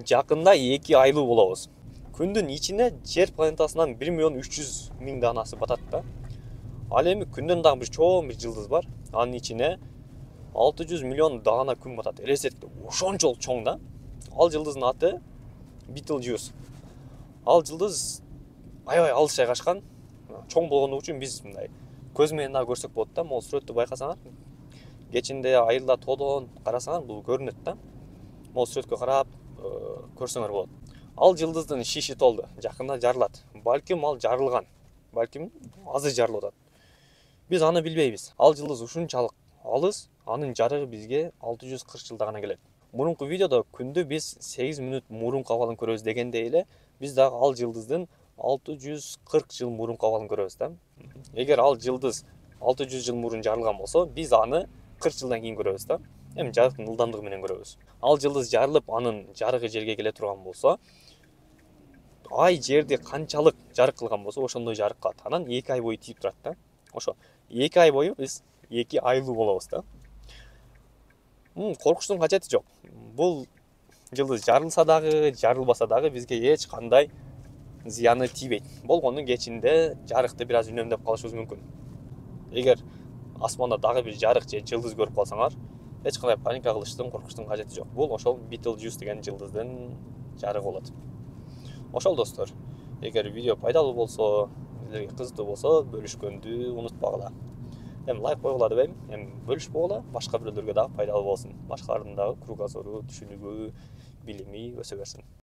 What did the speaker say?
жакында 2 айлуу болобуз. Күндүн ичине жер планетасынан 1.300.000 данасы батат да. Ал эми күндөн дагы бир чоң бир жылдыз бар. Анын ичине 600 миллион дана күн батат. Элестетиңиз, ошончолук чоң да. Ал жылдыздын аты Betelgeuse. Ал жылдыз аябай алыс жайгашкан. Чоң болгондугу үчүн биз мындай көз менен да көрсөк болот да. Могу сүрөттү байкасаңар, кечинде айылда тоодон карасаңар бул көрүнөт да. Могу сүрөткө карап көрсөңөр болот. Ал жылдыздын шиши толду, жакында жарылат. Балким ал жарылган, балким азыр жарылып атат. Биз аны билбейбиз. Ал жылдыз ушунчалык алыс, анын жарыгы бизге 640 жылда гана келет. Мурунку видеодо күндү биз 8 мүнөт мурунку абалын көрөбүз дегендей эле, биз дагы ал жылдыздын 640 жыл мурунку абалын көрөбүз да. Эгер ал жылдыз 600 жыл мурун жарылган болсо, биз аны 40 жылдан кийин көрөбүз да. Эми жарыктын ылдамдыгы менен көрөбүз. Ал жылдыз жарылып, анын жарыгы жерге келе турган болсо, ай жерди канчалык жарык кылган болсо, ошондой жарык кылат. Анан 2 ай бою тийип турат да. Ошо 2 ай бою биз 2 айлуу болобуз да. Коркуштун кажети жок. Бул жылдыз жарылса дагы, жарылбаса дагы бизге эч кандай зыяны тийбейт. Болгону кечинде жарыкты бир аз үнөмдөп калышыбыз мүмкүн. Эгер асманда дагы бир жарык же жылдыз көрүп калсаңар, эч кандай паника кылыштын, коркуштун кажети жок. Бул ошол Betelgeuse деген жылдыздын жарыгы болот. Ошол достор, эгер видео пайдалуу болсо, силерге кызыктуу болсо, бөлүшкөндү унутпагыла. Эми лайк койгула дебейм, эми бөлүшпөгүла, башка бирөөлөргө дагы пайдалуу болсун. Башкалардын дагы кругозору, түшүнүгү, билими өсө берсин.